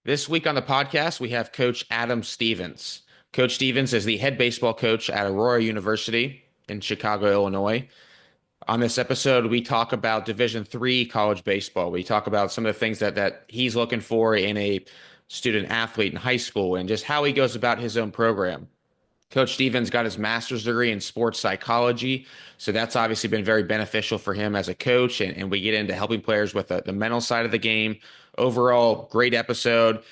This week on the podcast, we have Coach Adam Stevens. Coach Stevens is the head baseball coach at Aurora University in Chicago, Illinois. On this episode, we talk about Division III college baseball. We talk about some of the things that he's looking for in a student athlete in high school and just how he goes about his own program. Coach Stevens got his master's degree in sports psychology, so that's obviously been very beneficial for him as a coach. And we get into helping players with the mental side of the game. Overall, great episode.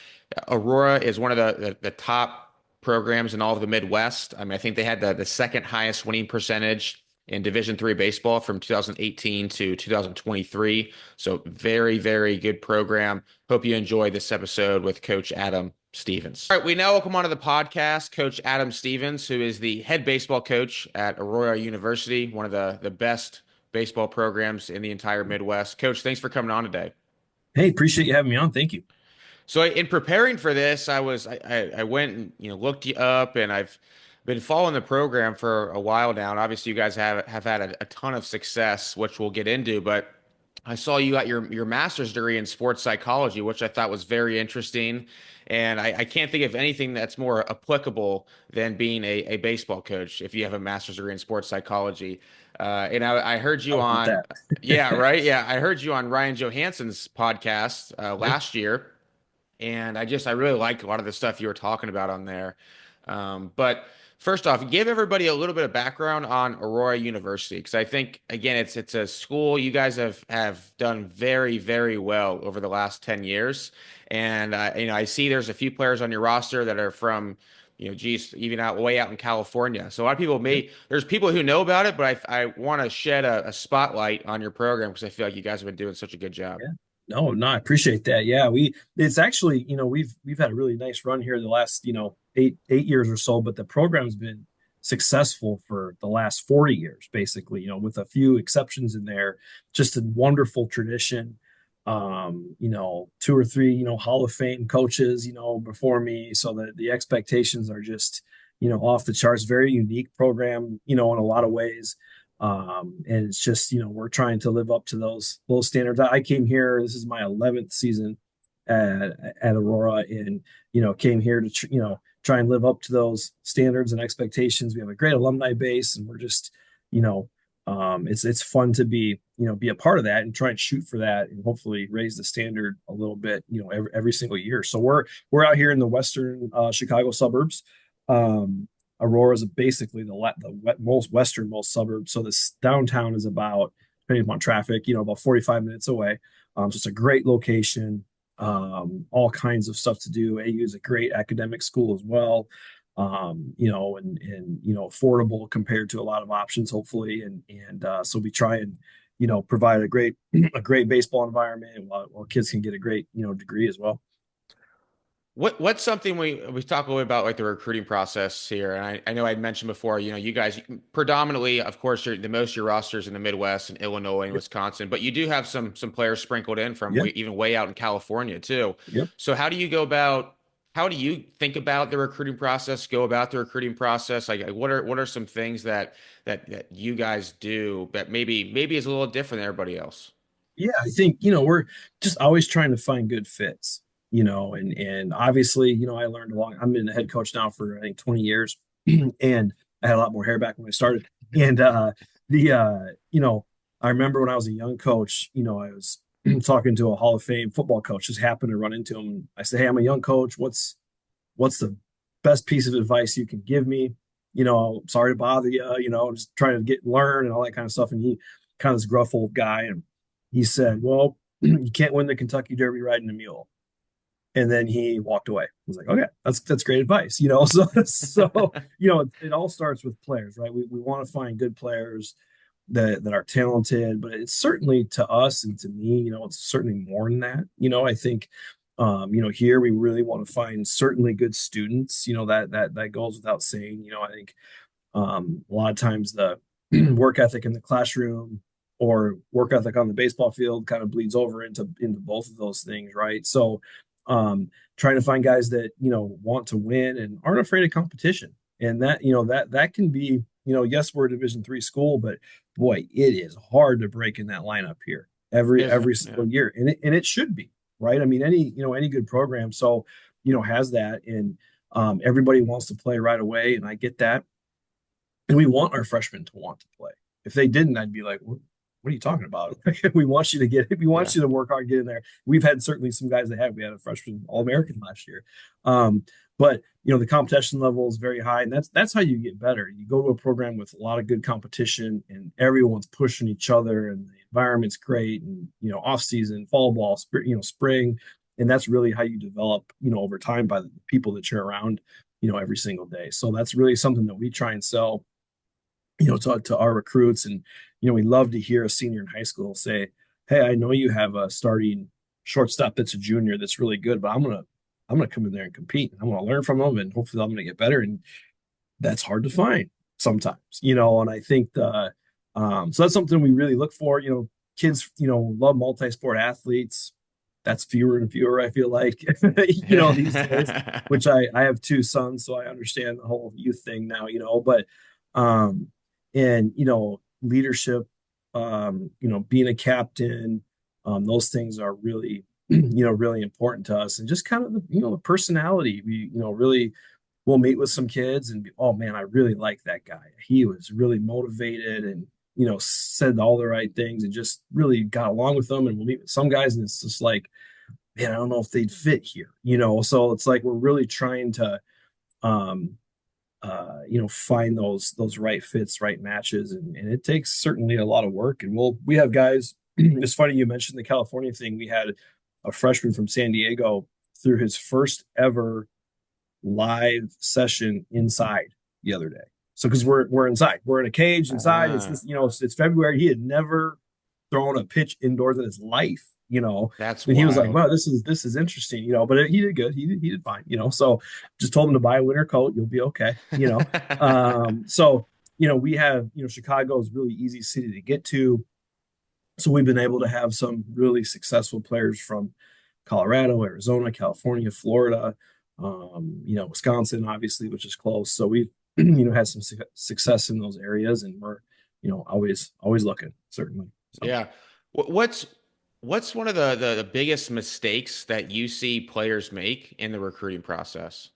Aurora is one of the top programs in all of the Midwest. I mean, I think they had the second highest winning percentage in Division III baseball from 2018 to 2023. So very, very good program. Hope you enjoy this episode with Coach Adam Stevens. All right, we now welcome onto the podcast Coach Adam Stevens, who is the head baseball coach at Aurora University, one of the best baseball programs in the entire Midwest. Coach, thanks for coming on today. Hey, appreciate you having me on. Thank you. So in preparing for this, I went and looked you up, and I've been following the program for a while now. And obviously, you guys have had a ton of success, which we'll get into. But I saw you got your master's degree in sports psychology, which I thought was very interesting. And I can't think of anything that's more applicable than being a baseball coach if you have a master's degree in sports psychology. And I heard you How about on, that? yeah, right, yeah, I heard you on Ryan Johansson's podcast Yeah. last year, and I really like a lot of the stuff you were talking about on there. But first off, give everybody a little bit of background on Aurora University, because I think again it's a school you guys have done very, very well over the last 10 years. And I see there's a few players on your roster that are from, geez, even way out in California. So a lot of people Yeah. there's people who know about it, but I want to shed a spotlight on your program because I feel like you guys have been doing such a good job. Yeah. No, I appreciate that. Yeah, it's actually, we've had a really nice run here the last, eight years or so, but the program's been successful for the last 40 years, basically, with a few exceptions in there. Just a wonderful tradition. Two or three, Hall of Fame coaches, before me. So the expectations are just, off the charts, very unique program, in a lot of ways. And it's just, we're trying to live up to those standards. I came here, this is my 11th season at Aurora, and came here to try and live up to those standards and expectations. We have a great alumni base, and we're just, you know it's fun to be a part of that and try and shoot for that, and hopefully raise the standard a little bit, every single year. So we're out here in the western Chicago suburbs. Aurora is basically the most westernmost suburb. So this downtown is about, depending upon traffic, about 45 minutes away. So it's a great location. All kinds of stuff to do. AU is a great academic school as well. And affordable compared to a lot of options, hopefully. And so we try and provide a great baseball environment while kids can get a great degree as well. What's something we talk a little bit about, like the recruiting process here, and I know I'd mentioned before, you guys predominantly, of course, the most of your rosters in the Midwest and Illinois and Yep. Wisconsin, but you do have some players sprinkled in from Yeah. even way out in California too. Yep. So how do you think about the recruiting process, go about the recruiting process? Like what are some things that you guys do that maybe is a little different than everybody else? Yeah, I think, we're just always trying to find good fits, and obviously, I learned along, I'm been a head coach now for I think 20 years, and I had a lot more hair back when I started. And the I remember when I was a young coach, I was talking to a Hall of Fame football coach, just happened to run into him. I said, "Hey, I'm a young coach. What's the best piece of advice you can give me? Sorry to bother you, just trying to learn and all that kind of stuff." And he kind of this gruff old guy, and he said, "Well, you can't win the Kentucky Derby riding a mule." And then he walked away. I was like, "Okay, that's great advice." So it all starts with players, right? We want to find good players that are talented, but it's certainly, to us and to me, it's certainly more than that. I think here we really want to find certainly good students. That goes without saying. I think a lot of times the work ethic in the classroom or work ethic on the baseball field kind of bleeds over into both of those things, right? So trying to find guys that want to win and aren't afraid of competition, and that can be, yes, we're a Division III school, but boy, it is hard to break in that lineup here every If every yeah. single year, and it should be. right? I mean, any good program, so has that, and everybody wants to play right away, and I get that, and we want our freshmen to want to play. If they didn't, I'd be like, what are you talking about? We want Yeah. you to work hard, get in there. We've had certainly some guys that have. We had a freshman All-American last year. Um, but the competition level is very high, and that's how you get better. You go to a program with a lot of good competition, and everyone's pushing each other, and the environment's great, and off season, fall ball, spring, and that's really how you develop, over time by the people that you're around, every single day. So that's really something that we try and sell, to our recruits. And, we love to hear a senior in high school say, hey, I know you have a starting shortstop that's a junior that's really good, but I'm gonna come in there and compete. I'm gonna learn from them, and hopefully I'm gonna get better. And that's hard to find sometimes, and I think so that's something we really look for. Kids, love multi-sport athletes. That's fewer and fewer, I feel like, these days, which I have two sons, so I understand the whole youth thing now, but um and leadership, being a captain, those things are really really important to us. And just kind of the personality. We really we'll meet with some kids and be, oh man, I really like that guy. He was really motivated and said all the right things and just really got along with them. And we'll meet with some guys and it's just like, man, I don't know if they'd fit here. So it's like we're really trying to um find those right fits, right matches, and it takes certainly a lot of work. And we have guys. It's funny you mentioned the California thing. We had a freshman from San Diego through his first ever live session inside the other day. So because we're inside, we're in a cage inside. It's Ah, this, it's February. He had never thrown a pitch indoors in his life. that's And he was like, wild. "Wow, this is interesting." But he did good. He did fine. So just told him to buy a winter coat. You'll be okay. So we have Chicago is a really easy city to get to. So we've been able to have some really successful players from Colorado, Arizona, California, Florida, Wisconsin, obviously, which is close. So we've had some success in those areas, and we're always looking, certainly. So Yeah. What's one of the biggest mistakes that you see players make in the recruiting process?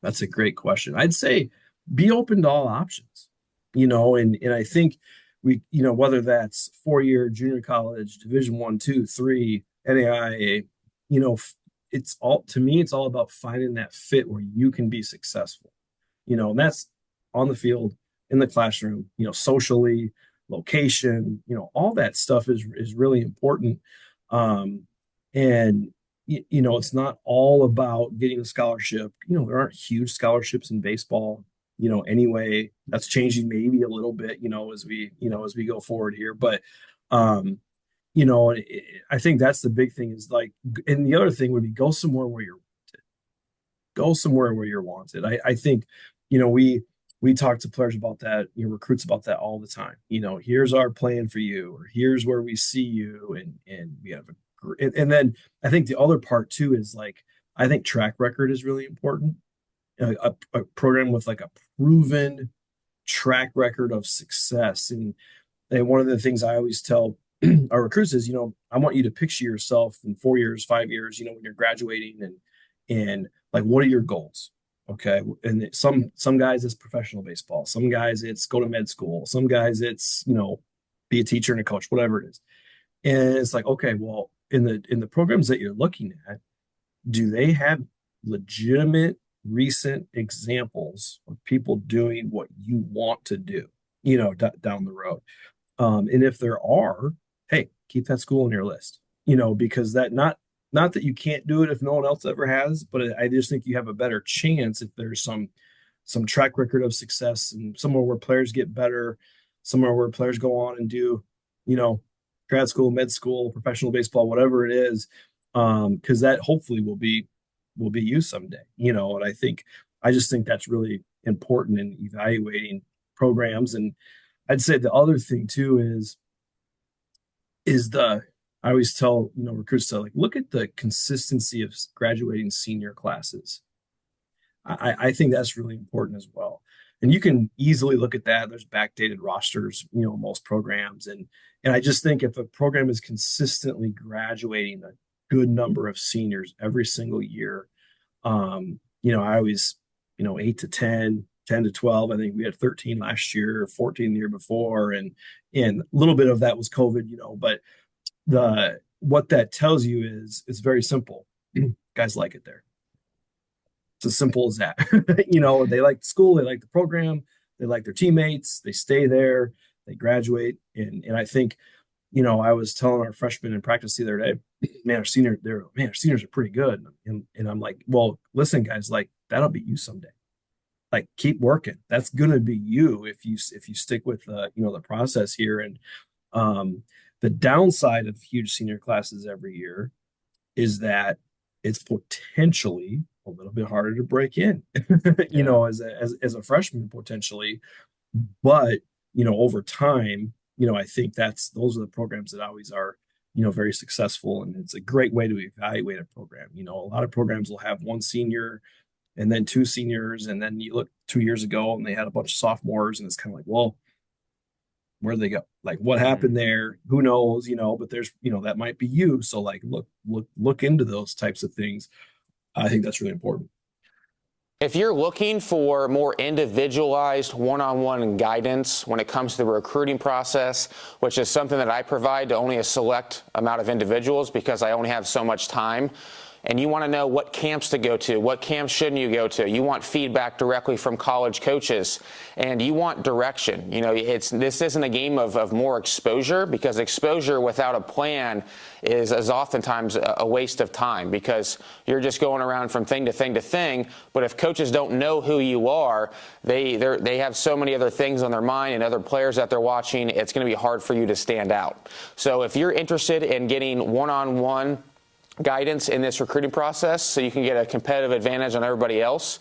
that's a great question. I'd say be open to all options, and I think we, whether that's 4 year junior college, Division One, two, three, NAIA, it's all to me, it's all about finding that fit where you can be successful, and that's on the field, in the classroom, socially, location, all that stuff is really important. And it's not all about getting a scholarship. There aren't huge scholarships in baseball, anyway. That's changing maybe a little bit, as we go forward here. But um, I think that's the big thing is like, and the other thing would be go somewhere where you're wanted. I think, we talk to players about that, recruits about that all the time. Here's our plan for you, or here's where we see you, and we have and then I think the other part too is like I think track record is really important. A program with like a proven track record of success, and one of the things I always tell our recruits is, I want you to picture yourself in 4 years, 5 years, when you're graduating, and like, what are your goals? Okay. And some guys it's professional baseball, some guys it's go to med school, some guys it's, be a teacher and a coach, whatever it is. And it's like, okay, well, in the programs that you're looking at, do they have legitimate recent examples of people doing what you want to do, down the road? And if there are, hey, keep that school on your list, because that not that you can't do it if no one else ever has, but I just think you have a better chance if there's some track record of success and somewhere where players get better, somewhere where players go on and do, you know, grad school, med school, professional baseball, whatever it is, because that hopefully will be you someday, And I just think that's really important in evaluating programs. And I'd say the other thing too is the I always tell recruits to like look at the consistency of graduating senior classes. I think that's really important as well. And you can easily look at that. There's backdated rosters, most programs, and I just think if a program is consistently graduating good number of seniors every single year. I always, 8 to 10, 10 to 12. I think we had 13 last year, 14 the year before, and a little bit of that was COVID, but the what that tells you is it's very simple. Guys like it there. It's as simple as that. They like the school, they like the program, they like their teammates, they stay there, they graduate. And I think, I was telling our freshmen in practice the other day, our seniors are pretty good. And I'm like, well, listen, guys, like that'll be you someday. Like keep working. That's gonna be you if you stick with the process here. And the downside of huge senior classes every year is that it's potentially a little bit harder to break in, Yeah. as a freshman potentially. But over time, I think those are the programs that always are, very successful, and it's a great way to evaluate a program. A lot of programs will have one senior and then two seniors, and then you look 2 years ago and they had a bunch of sophomores, and it's kind of like, well, where'd they go? Like what Mhm. happened there? Who knows? But there's, that might be you. So like look into those types of things. I think that's really important. If you're looking for more individualized one-on-one guidance when it comes to the recruiting process, which is something that I provide to only a select amount of individuals because I only have so much time, and you want to know what camps to go to, what camps shouldn't you go to, you want feedback directly from college coaches, and you want direction. This isn't a game of more exposure, because exposure without a plan is oftentimes a waste of time, because you're just going around from thing to thing to thing. But if coaches don't know who you are, they have so many other things on their mind and other players that they're watching, it's going to be hard for you to stand out. So if you're interested in getting one-on-one guidance in this recruiting process so you can get a competitive advantage on everybody else,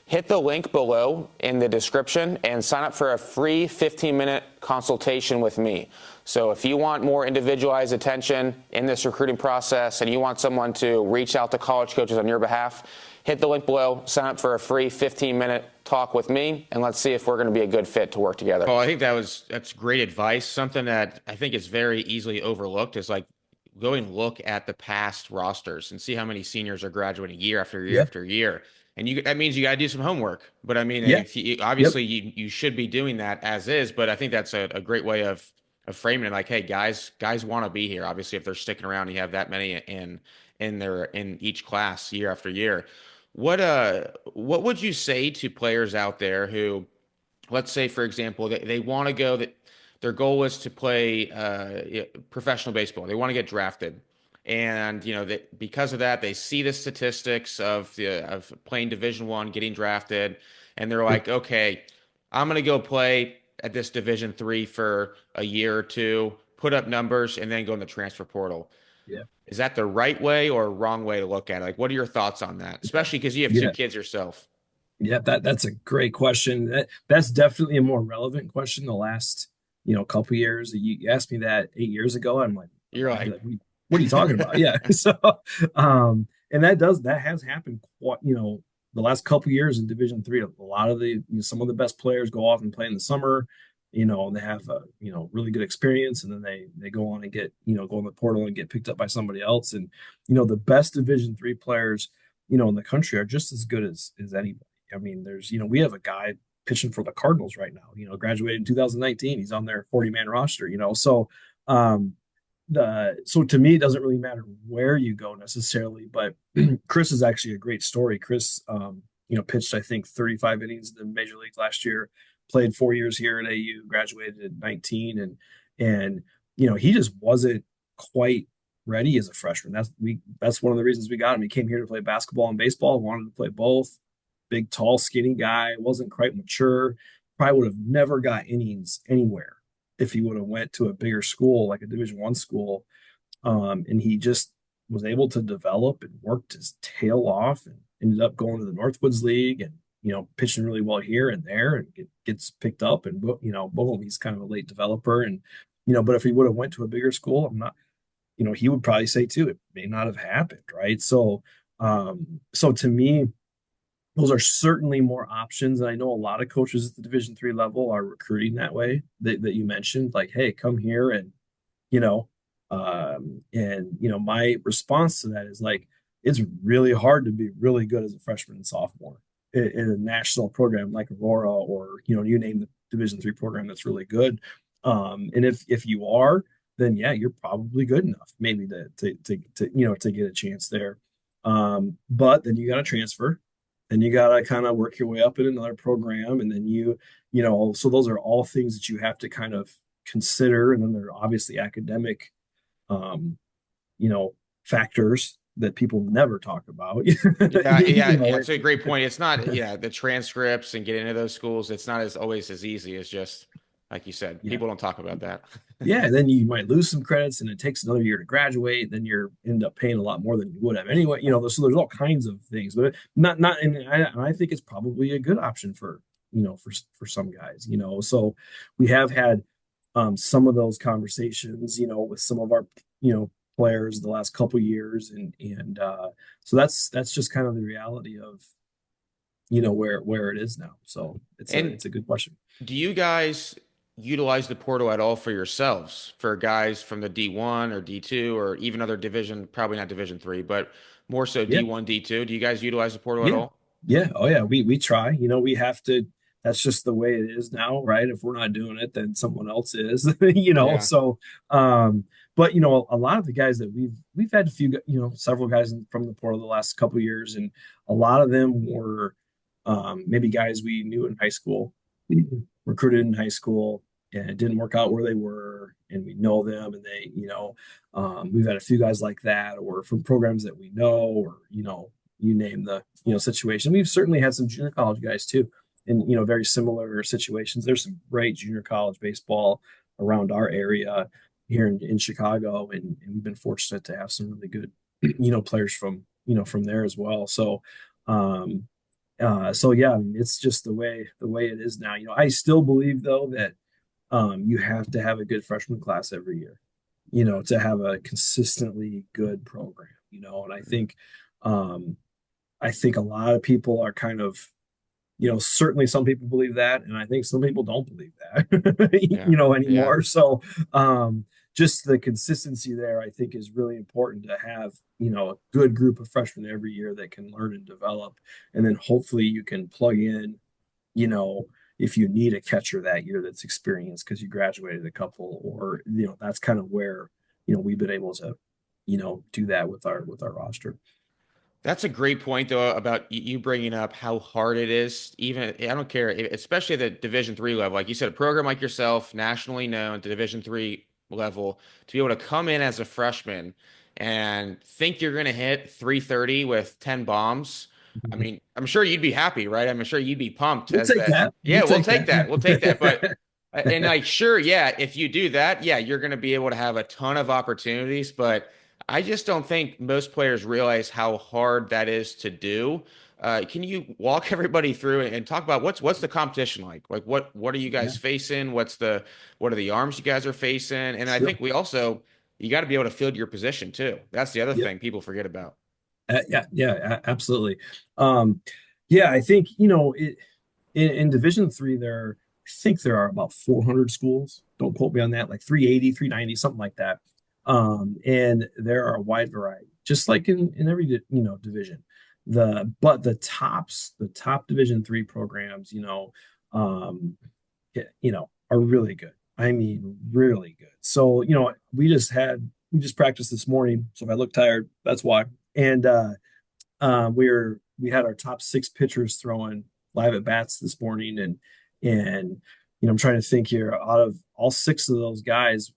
hit the link below in the description and sign up for a free 15-minute consultation with me. So if you want more individualized attention in this recruiting process and you want someone to reach out to college coaches on your behalf, hit the link below, sign up for a free 15-minute talk with me, and let's see if we're going to be a good fit to work together. Well, I think that's great advice. Something that I think is very easily overlooked is like go and look at the past rosters and see how many seniors are graduating year after year Yeah. after year. And that means you got to do some homework. But I mean, Yeah. if you, Yep. obviously you should be doing that as is. But I think that's a great way of framing it. Like, hey, guys want to be here. Obviously, if they're sticking around, you have that many in each class year after year. What would you say to players out there who, let's say, for example, they want to go, that their goal is to play professional baseball. They want to get drafted. And that because of that, they see the statistics of playing Division 1, getting drafted, and they're like, okay, I'm gonna go play at this Division 3 for a year or two, put up numbers, and then go in the transfer portal. Yeah. Is that the right way or wrong way to look at it? Like, what are your thoughts on that? Yeah. Especially because you have two Yeah. kids yourself. Yeah, that's a great question. That's definitely a more relevant question the last, couple years. You asked me that 8 years ago. I'm like, You're I'd be like, like, what are you talking about? Yeah. So, and that has happened quite, the last couple years in Division 3. A lot of some of the best players go off and play in the summer, and they have, really good experience, and then they go on and get, go in the portal and get picked up by somebody else. And, the best Division 3 players, in the country are just as good as anybody. I mean, we have a guy pitching for the Cardinals right now, graduated in 2019. He's on their 40-man roster, so um so to me it doesn't really matter where you go necessarily, but Chris is actually a great story. Chris pitched I think 35 innings in the major league last year, played 4 years here at AU, graduated at 19, and he just wasn't quite ready as a freshman. That's one of the reasons we got him. He came here to play basketball and baseball, wanted to play both. Big, tall, skinny guy, wasn't quite mature. Probably would have never got innings anywhere if he would have went to a bigger school, like a Division 1 school. And he just was able to develop and worked his tail off, and ended up going to the Northwoods League, and pitching really well here and there, and gets picked up. And boom, he's kind of a late developer. And but if he would have went to a bigger school, I'm not, he would probably say too, it may not have happened, right? So to me, those are certainly more options. And I know a lot of coaches at the Division 3 level are recruiting that way, that you mentioned, like, hey, come here and, you know, And my response to that is like, it's really hard to be really good as a freshman and sophomore in a national program like Aurora, or you name the Division III program that's really good. And if you are, then yeah, you're probably good enough maybe to get a chance there. But then you got to transfer, and you got to kind of work your way up in another program, and then so those are all things that you have to kind of consider. And then there are obviously academic um, factors that people never talk about. Yeah, you yeah, know, yeah. It's a great point. It's not, yeah, the transcripts and getting into those schools, it's not as always as easy as just like you said. yeah, People don't talk about that. yeah. And then you might lose some credits, and it takes another year to graduate. Then you're end up paying a lot more than you would have anyway. So there's all kinds of things, but not. And I think it's probably a good option for some guys. So we have had some of those conversations, with some of our players the last couple years, and so that's just kind of the reality of where it is now. So it's a And it's a good question. do you guys utilize the portal at all for yourselves, for guys from the D1 or D2 or even other division, probably not Division 3, but more so Yeah, D1, D2? Do you guys utilize the portal at yeah, all? yeah. Oh yeah, we try. We have to. That's just the way it is now, right? If we're not doing it, then someone else is. Yeah. So, but a lot of the guys that we've had a few, several guys from the portal the last couple of years, and a lot of them were maybe guys we knew in high school, recruited in high school, and it didn't work out where they were, and we know them, and we've had a few guys like that, or from programs that we know, or you name the situation. We've certainly had some junior college guys too, in very similar situations. There's some great junior college baseball around our area here in Chicago, and we've been fortunate to have some really good players from there as well. So yeah, I mean, it's just the way it is now. I still believe though that you have to have a good freshman class every year, to have a consistently good program. And um, I think a lot of people are kind of, certainly some people believe that, and I think some people don't believe that, Yeah. Yeah. anymore. So just the consistency there, I think, is really important to have, a good group of freshmen every year that can learn and develop. And then hopefully you can plug in, you know, if you need a catcher that year that's experienced because you graduated a couple, or, that's kind of where, we've been able to, do that with our roster. That's a great point, though, about you bringing up how hard it is. Even I don't care, especially at the Division 3 level, like you said, a program like yourself, nationally known at the Division 3 level, to be able to come in as a freshman and think you're going to hit 330 with 10 bombs. I Mhm. mean, I'm sure you'd be happy, right? I'm sure you'd be pumped We'll as take that. that. Yeah, We'll we'll take take that. that. We'll take that. But Yeah. and like, sure, yeah, if you do that, yeah, you're going to be able to have a ton of opportunities, but I just don't think most players realize how hard that is to do. Can you walk everybody through and talk about what's the competition like? Like what are you Yeah, guys facing? What are the arms you guys are facing? And I sure. think we also you got to be able to field your position too. That's the other Yep. thing people forget about. Yeah, yeah, absolutely. Um, yeah, I think, in Division 3, I think there are about 400 schools. Don't quote me on that, like 380, 390, something like that. And there are a wide variety, just like in every division. The top Division 3 programs, um, are really good. I mean, really good. So, we just practiced this morning. So if I look tired, that's why. And we had our top six pitchers throwing live at bats this morning, and I'm trying to think here. Out of all six of those guys,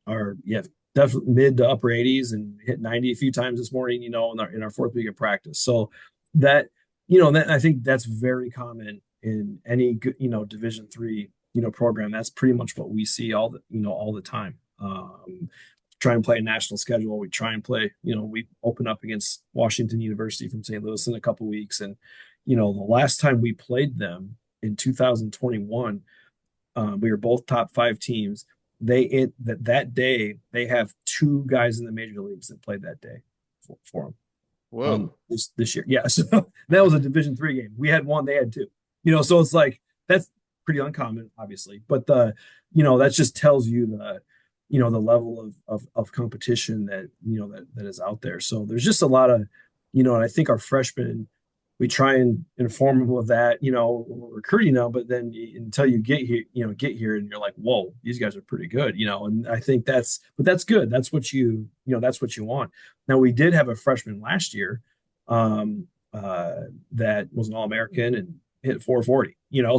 are, yeah, definitely mid to upper 80s and hit 90 a few times this morning. In our fourth week of practice. So that that I think that's very common in any good Division 3 program. That's pretty much what we see all the time. Try and play a national schedule. We try and play, we open up against Washington University from St. Louis in a couple weeks. And, the last time we played them in 2021, we were both top five teams. That day, they have two guys in the major leagues that played that day for them Whoa. this year. Yeah. So that was a Division 3 game. We had one, they had two, so it's like, that's pretty uncommon, obviously. But that just tells you the level of competition that, that is out there. So there's just a lot of, and I think our freshmen, we try and inform them of that, when we're recruiting them, but then until you get here and you're like, whoa, these guys are pretty good, and I think but that's good. That's what that's what you want. Now we did have a freshman last year, um, that was an All-American and hit 440, Oh,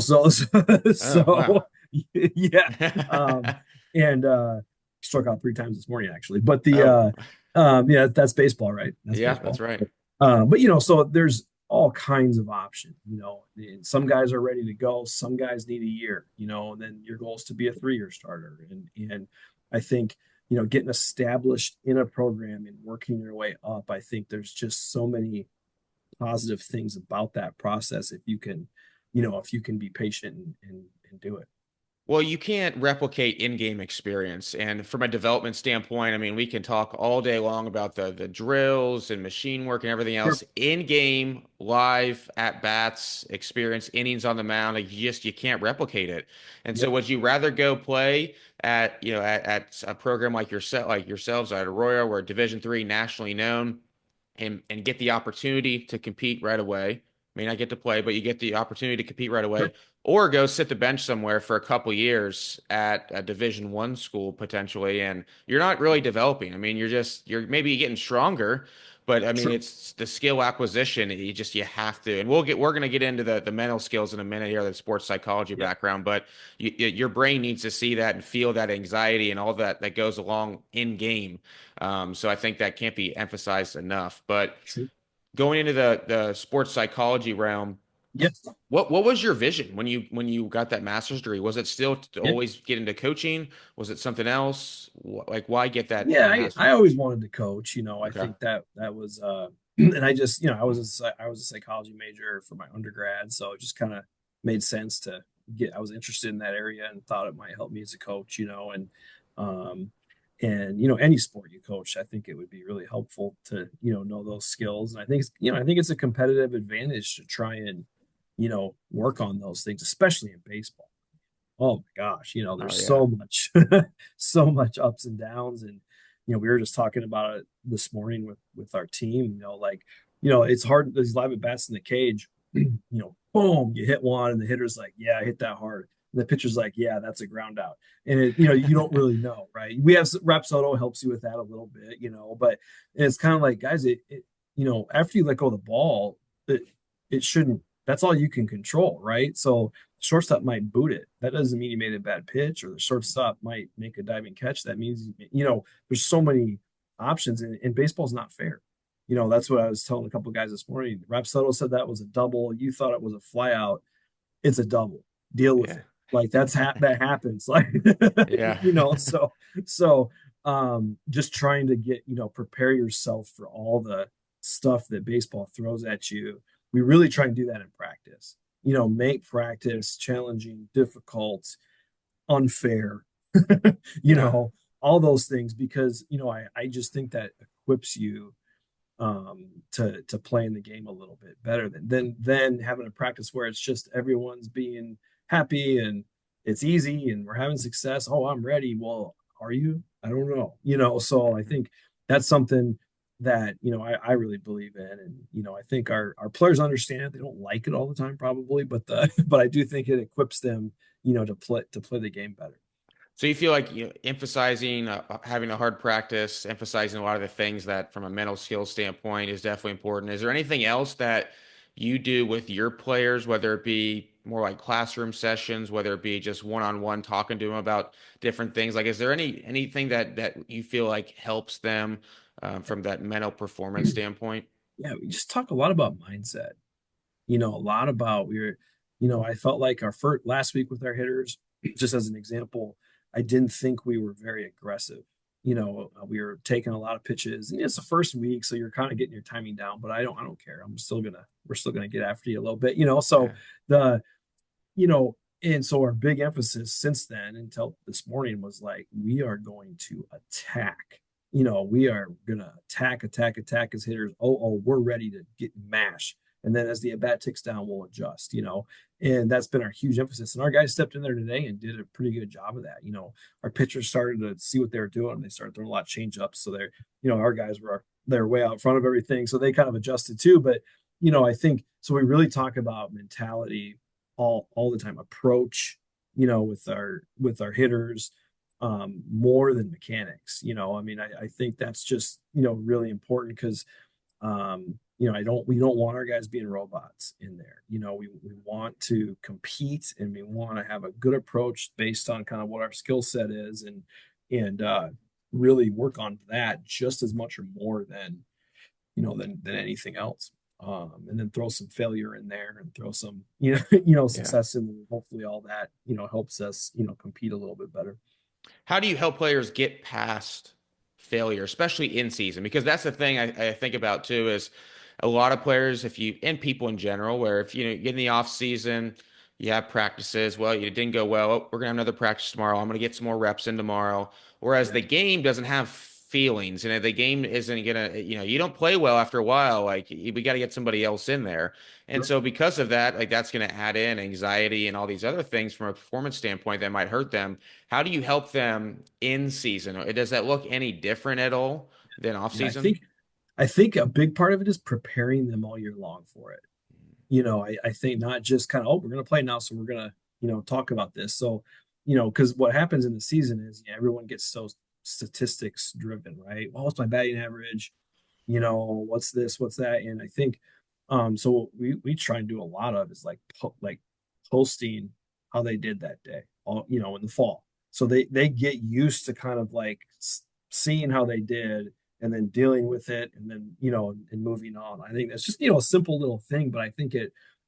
so wow. yeah. And struck out 3 times this morning actually. But Oh, yeah, that's baseball, right? That's yeah, that's baseball. right. But so there's all kinds of options. And some guys are ready to go. Some guys need a year. And then your goal is to be a 3-year starter. And I think getting established in a program and working your way up. I think there's just so many positive things about that process if you can be patient and do it. Well, you can't replicate in-game experience. And from a development standpoint, I mean, we can talk all day long about the drills and machine work and everything Sure. else. In-game, live at bats, experience, innings on the mound, like you can't replicate it. And so Yep. would you rather go play at a program like yourselves at Aurora, where Division III nationally known, and get the opportunity to compete right away? May not get to play, but you get the opportunity to compete right away, Sure. or go sit the bench somewhere for a couple years at a Division I school potentially, and you're not really developing. I mean, you're maybe getting stronger, but I mean, Sure. it's the skill acquisition. You have to, and we're gonna get into the mental skills in a minute here, the sports psychology Yep. background, but your brain needs to see that and feel that anxiety and all that goes along in game. So I think that can't be emphasized enough. But Sure. going into the sports psychology realm, Yep. what was your vision when you got that master's degree? Was it still to Yeah. always get into coaching? Was it something else? Like why get Yeah, that I master's? always wanted to coach. I Okay. think that was and I just, I was a psychology major for my undergrad, so it just kind of made sense to I was interested in that area and thought it might help me as a coach, um any sport you coach, I think it would be really helpful to, know those skills. And I think it's a competitive advantage to try and, work on those things, especially in baseball. Oh my gosh, Oh there's yeah. so much, so much ups and downs. And, we were just talking about it this morning with our team, like, it's hard, these live at bats in the cage, boom, you hit one, and the hitter's like, yeah, I hit that hard. And the pitcher's like, yeah, that's a ground out. And you don't really know, right? We have Rapsodo helps you with that a little bit, but it's kind of like, guys, after you let go of the ball, it shouldn't, that's all you can control, right? So shortstop might boot it. That doesn't mean you made a bad pitch, or the shortstop might make a diving catch. That means, there's so many options, and baseball's not fair. That's what I was telling a couple of guys this morning. Rapsodo said that was a double. You thought it was a fly out. It's a double. Deal with Yeah. it. Like that happens. Like, Yeah. so just trying to get, prepare yourself for all the stuff that baseball throws at you. We really try and do that in practice. Make practice challenging, difficult, unfair, you Yeah. know, all those things, because, I just think that equips you to play in the game a little bit better than having a practice where it's just everyone's being happy and it's easy and we're having success. Oh, I'm ready. Well, are you? I don't know. So I think that's something that, I really believe in. And, I think our players understand it. They don't like it all the time, probably, but but I do think it equips them, to play the game better. So you feel like emphasizing having a hard practice, emphasizing a lot of the things that from a mental skills standpoint is definitely important. Is there anything else that you do with your players, whether it be more like classroom sessions, whether it be just one-on-one talking to them about different things? Like, is there anything that you feel like helps them from that mental performance standpoint? Yeah, we just talk a lot about mindset. A lot about I felt like our first last week with our hitters, just as an example, I didn't think we were very aggressive. We were taking a lot of pitches, and it's the first week, so you're kind of getting your timing down. But I don't care. We're still gonna get after you a little bit. So Yeah, the, you know, and so our big emphasis since then until this morning was like, we are going to attack. We are gonna attack as hitters. Oh, we're ready to get mash. And then as the at bat ticks down, we'll adjust, and that's been our huge emphasis. And our guys stepped in there today and did a pretty good job of that. Our pitchers started to see what they were doing. They started throwing a lot of change ups. So our guys they're way out front of everything. So they kind of adjusted too. But, I think so. We really talk about mentality all the time, approach, with our hitters, more than mechanics. I mean, I think that's just, really important because we don't want our guys being robots in there. We want to compete and we want to have a good approach based on kind of what our skill set is and really work on that just as much or more than than anything else. And then throw some failure in there and throw some Yeah. success in there. Hopefully all that helps us compete a little bit better. How do you help players get past failure, especially in season? Because that's the thing I think about too is a lot of players, if you and people in general, where if you get in the off season, you have practices. Well, you didn't go well. Oh, we're gonna have another practice tomorrow. I'm gonna get some more reps in tomorrow. Whereas Yeah, the game doesn't have feelings, and the game isn't gonna, you don't play well after a while. Like we got to get somebody else in there. And sure. so because of that, like that's going to add in anxiety and all these other things from a performance standpoint that might hurt them. How do you help them in season? Or does that look any different at all than off Yeah, I season? think I think a big part of it is preparing them all year long for it. I think not just kind of, oh, we're going to play now, so we're going to, talk about this. So, because what happens in the season is everyone gets so statistics driven, right? Well, what's my batting average? What's this, what's that? And I think, so what we try and do a lot of is like posting how they did that day, all, in the fall. So they get used to kind of like seeing how they did and then dealing with it and then and moving on. I think that's just a simple little thing, but I think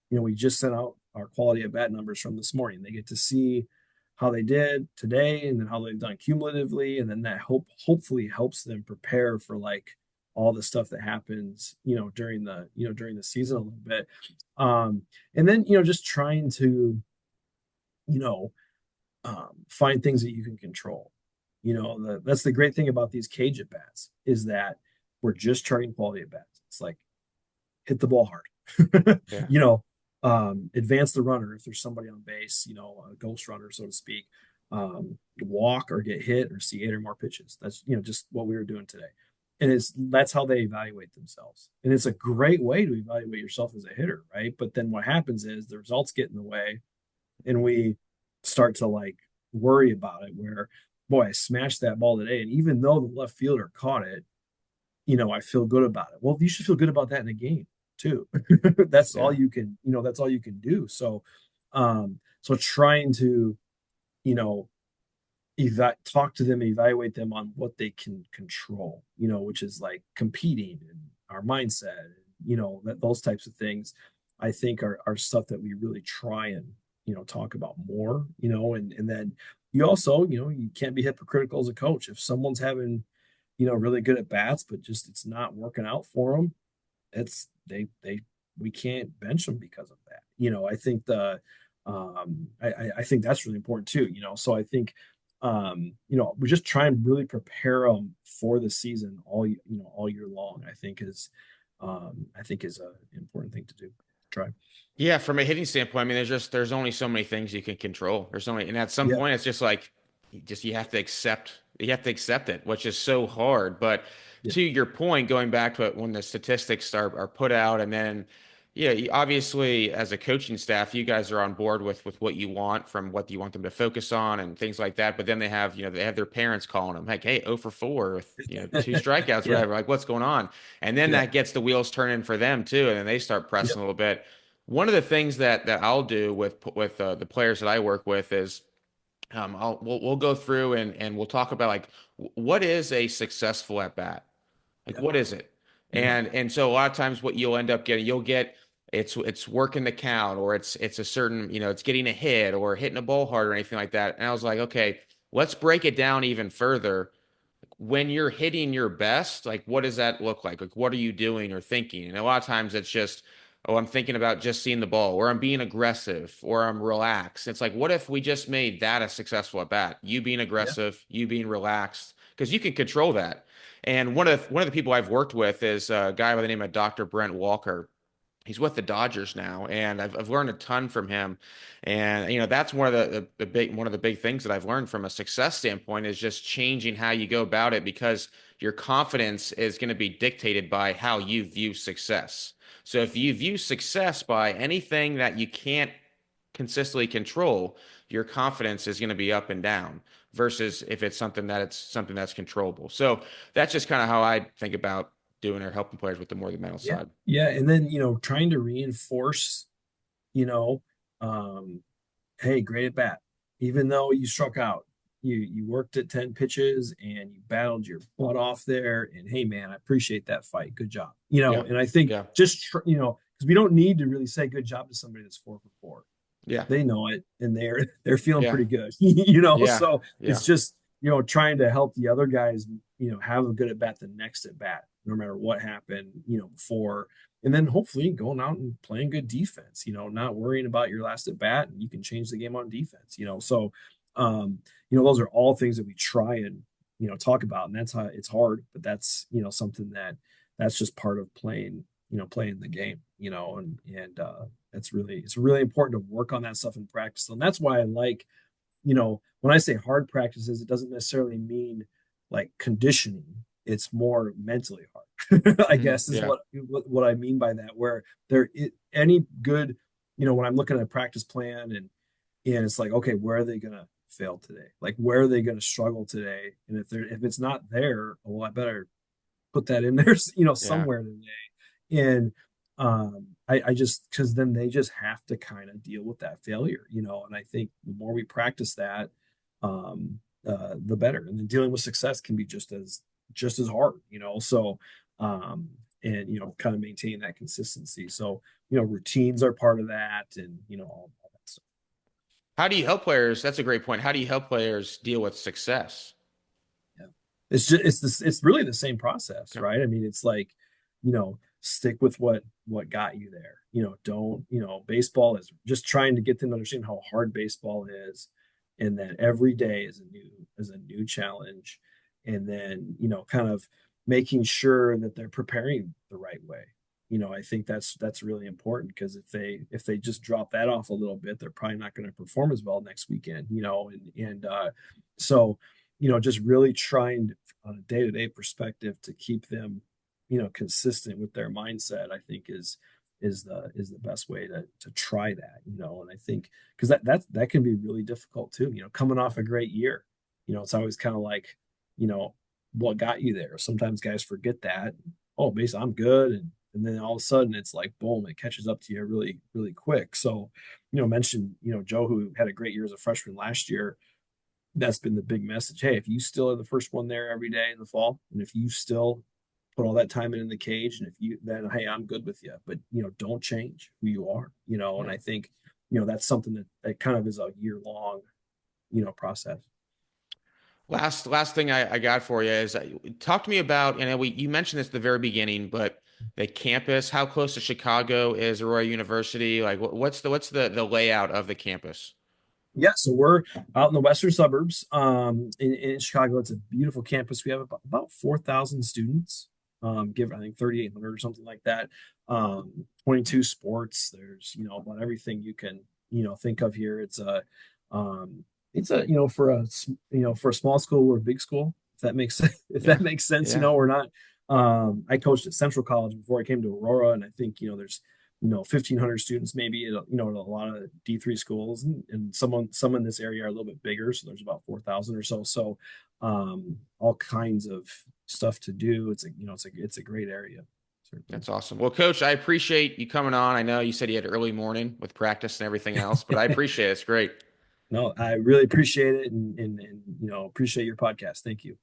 we just sent out our quality of bat numbers from this morning. They get to see how they did today and then how they've done cumulatively, and then that hopefully helps them prepare for like all the stuff that happens during the season a little bit. And then just trying to you know find things that you can control. That's the great thing about these cage at bats is that we're just charting quality at bats. It's like hit the ball hard, Yeah. advance the runner if there's somebody on base, a ghost runner, so to speak, walk or get hit or see 8 or more pitches. That's just what we were doing today. And that's how they evaluate themselves. And it's a great way to evaluate yourself as a hitter, right? But then what happens is the results get in the way and we start to like worry about it where boy, I smashed that ball today. And even though the left fielder caught it, I feel good about it. Well, you should feel good about that in a game too. That's all Yeah. you can, that's all you can do. So trying to, you know, talk to them and evaluate them on what they can control, which is like competing and our mindset, and, those types of things, I think are stuff that we really try and, talk about more, and then you also, you can't be hypocritical as a coach. If someone's having, really good at bats, but just it's not working out for them, it's we can't bench them because of that. I think I think that's really important too. So I think we just try and really prepare them for the season all year long. I think is a important thing to do. Try. Yeah, from a hitting standpoint, I mean, there's only so many things you can control. There's only, and at some Yeah. point, it's just like you have to accept it, which is so hard. But Yeah. to your point, going back to it, when the statistics are put out, and then yeah, obviously as a coaching staff, you guys are on board with what you want from what you want them to focus on and things like that. But then they have their parents calling them like, hey, 0 for 4 with 2 strikeouts, Yeah. whatever. Like, what's going on? And then Yeah. that gets the wheels turning for them too, and then they start Yeah. pressing a little bit. One of the things that I'll do with the players that I work with is we'll go through and we'll talk about like what is a successful at bat? Like Yeah. what is it? Yeah. And so a lot of times what you'll end up getting, you'll get it's working the count or it's a certain, it's getting a hit or hitting a ball hard or anything like that. And I was like, okay, let's break it down even further. When you're hitting your best, like what does that look like? Like what are you doing or thinking? And a lot of times it's just, oh, I'm thinking about just seeing the ball, or I'm being aggressive, or I'm relaxed. It's like, what if we just made that a successful at bat? You being Yeah. aggressive, you being relaxed, because you can control that. And one of the people I've worked with is a guy by the name of Dr. Brent Walker. He's with the Dodgers now, and I've learned a ton from him. And that's one of the big things that I've learned from a success standpoint is just changing how you go about it, because your confidence is going to be dictated by how you view success. So if you view success by anything that you can't consistently control, your confidence is going to be up and down, versus if it's something that's controllable. So that's just kind of how I think about doing or helping players with the more the mental Yeah. side. Yeah. And then, trying to reinforce, you know, um, hey, great at bat. Even though you struck out, you worked at 10 pitches and you battled your butt off there. And hey, man, I appreciate that fight. Good job. Yeah. And I think Yeah. just, because we don't need to really say good job to somebody that's 4 for 4. Yeah. They know it and they're feeling Yeah. pretty good, Yeah. so Yeah. it's just, trying to help the other guys, have a good at bat the next at bat, no matter what happened, before. And then hopefully going out and playing good defense, not worrying about your last at bat, and you can change the game on defense, so um, those are all things that we try and talk about. And that's how it's hard, but that's something that's just part of playing the game, and it's really important to work on that stuff in practice. And that's why I like, when I say hard practices, it doesn't necessarily mean like conditioning. It's more mentally hard, I guess, is Yeah. what I mean by that. Where any good, when I'm looking at a practice plan, and it's like, okay, where are they gonna fail today? Like, where are they gonna struggle today? And if it's not there, well, I better put that in there, Yeah. somewhere today. And I just, because then they just have to kind of deal with that failure, and I think the more we practice that, um, the better. And then dealing with success can be just as hard, so um and kind of maintain that consistency. So routines are part of that, and all that stuff. How do you help players? That's a great point. How do you help players deal with success? Yeah. It's really the same process, Okay. right? I mean, it's like, stick with what got you there. Don't, baseball is just trying to get them to understand how hard baseball is, and that every day is a new challenge. And then, kind of making sure that they're preparing the right way. I think that's really important, because if they just drop that off a little bit, they're probably not going to perform as well next weekend, and so just really trying on a day-to-day perspective to keep them, consistent with their mindset, I think is the best way to try that, and I think because that can be really difficult too, coming off a great year. It's always kind of like, you know, what got you there. Sometimes guys forget that. Oh, basically I'm good. And then all of a sudden it's like, boom, it catches up to you really, really quick. So, mention, Joe, who had a great year as a freshman last year. That's been the big message. Hey, if you still are the first one there every day in the fall, and if you still put all that time in the cage, and if you, then hey, I'm good with you. But don't change who you are. And Yeah. I think that's something that kind of is a year long process. Last thing I got for you is, talk to me about, you mentioned this at the very beginning, but the campus, how close to Chicago is Aurora University? Like, what's the layout of the campus? Yeah, so we're out in the western suburbs, in Chicago. It's a beautiful campus. We have about 4,000 students, give I think 3,800 or something like that. 22 sports. There's about everything you can think of here. It's a for a small school, we're a big school. If that makes sense. If Yeah. that makes sense, Yeah. we're not. I coached at Central College before I came to Aurora, and I think there's 1,500 students maybe at, at a lot of D3 schools, and some in this area are a little bit bigger, so there's about 4,000 or so. So all kinds of stuff to do. It's a great area, certainly. That's awesome. Well, Coach, I appreciate you coming on. I know you said you had early morning with practice and everything else, but I appreciate it. It's great. No, I really appreciate it, and appreciate your podcast. Thank you.